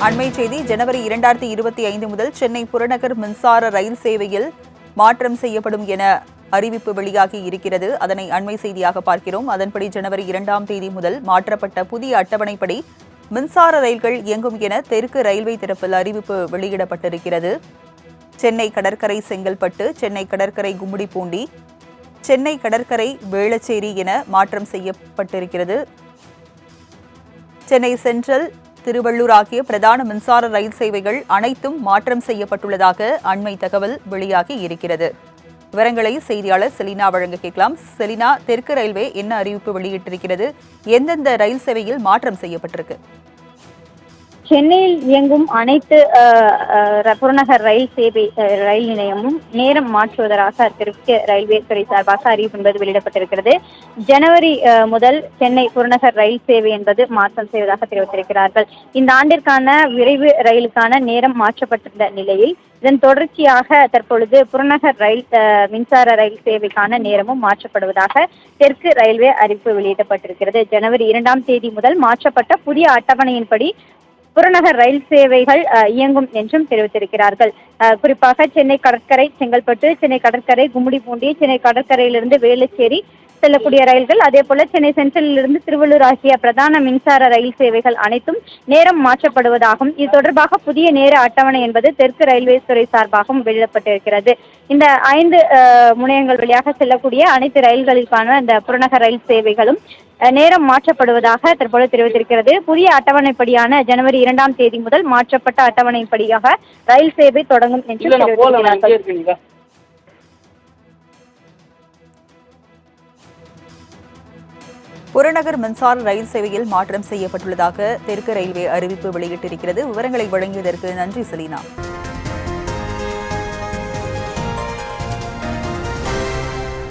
அண்மை செய்தி ஜனவரி 2025 முதல் சென்னை புறநகர் மின்சார ரயில் சேவையில் மாற்றம் செய்யப்படும் என அறிவிப்பு வெளியாகி இருக்கிறது. அதனை அண்மை செய்தியாக பார்க்கிறோம். அதன்படி ஜனவரி 2ஆம் தேதி முதல் மாற்றப்பட்ட புதிய அட்டவணைப்படி மின்சார ரயில்கள் இயங்கும் என தெற்கு ரயில்வே தரப்பில் அறிவிப்பு வெளியிடப்பட்டிருக்கிறது. சென்னை கடற்கரை செங்கல்பட்டு, சென்னை கடற்கரை கும்மிடிப்பூண்டி, சென்னை கடற்கரை வேளச்சேரி என மாற்றம் செய்யப்பட்டிருக்கிறது. சென்னை சென்ட்ரல், திருவள்ளூர் ஆகிய பிரதான மின்சார ரயில் சேவைகள் அனைத்தும் மாற்றம் செய்யப்பட்டுள்ளதாக அண்மை தகவல் வெளியாகி இருக்கிறது. விவரங்களை செய்தியாளர் செலினா வழங்க கேட்கலாம். செலினா, தெற்கு ரயில்வே என்ன அறிவிப்பு வெளியிட்டிருக்கிறது? எந்தெந்த ரயில் சேவையில் மாற்றம் செய்யப்பட்டிருக்கு? சென்னையில் இயங்கும் அனைத்து புறநகர் ரயில் நிலையமும் நேரம் மாற்றுவதாக தெற்கு ரயில்வே துறை சார்பாக அறிவிப்பு என்பது வெளியிடப்பட்டிருக்கிறது. ஜனவரி முதல் சென்னை புறநகர் ரயில் சேவை என்பது மாற்றம் செய்வதாக தெரிவித்திருக்கிறார்கள். இந்த ஆண்டிற்கான விரைவு ரயிலுக்கான நேரம் மாற்றப்பட்டிருந்த நிலையில் இதன் தொடர்ச்சியாக தற்பொழுது புறநகர் மின்சார ரயில் சேவைக்கான நேரமும் மாற்றப்படுவதாக தெற்கு ரயில்வே அறிவிப்பு வெளியிடப்பட்டிருக்கிறது. ஜனவரி 2ஆம் தேதி முதல் மாற்றப்பட்ட புதிய அட்டவணையின்படி புறநகர் ரயில் சேவைகள் இயங்கும் என்றும் தெரிவித்திருக்கிறார்கள். குறிப்பாக சென்னை கடற்கரை செங்கல்பட்டு, சென்னை கடற்கரை கும்மிடிப்பூண்டி, சென்னை கடற்கரையிலிருந்து வேளச்சேரி செல்லக்கூடிய ரயில்கள், அதே போல சென்னை சென்ட்ரலிலிருந்து திருவள்ளூர் ஆகிய பிரதான மின்சார ரயில் சேவைகள் அனைத்தும் நேரம் மாற்றப்படுவதாகவும் இது தொடர்பாக புதிய நேர அட்டவணை என்பது தெற்கு ரயில்வே துறை சார்பாகவும் வெளியிடப்பட்டிருக்கிறது. இந்த 5 முனையங்கள் வழியாக செல்லக்கூடிய அனைத்து ரயில்களுக்கான இந்த புறநகர் ரயில் சேவைகளும் நேரம் மாற்றப்படுவதாக தற்போது தெரிவித்திருக்கிறது. புதிய அட்டவணைப்படியான ஜனவரி 2ஆம் தேதி முதல் மாற்றப்பட்ட அட்டவணைப்படியாக ரயில் சேவை தொடங்கும் என்று தெரிவித்திருக்கிறார்கள். புறநகர் மின்சார ரயில் சேவையில் மாற்றம் செய்யப்பட்டுள்ளதாக தெற்கு ரயில்வே அறிவிப்பு வெளியிட்டிருக்கிறது. விவரங்களை வழங்கியதற்கு நன்றி செலினா.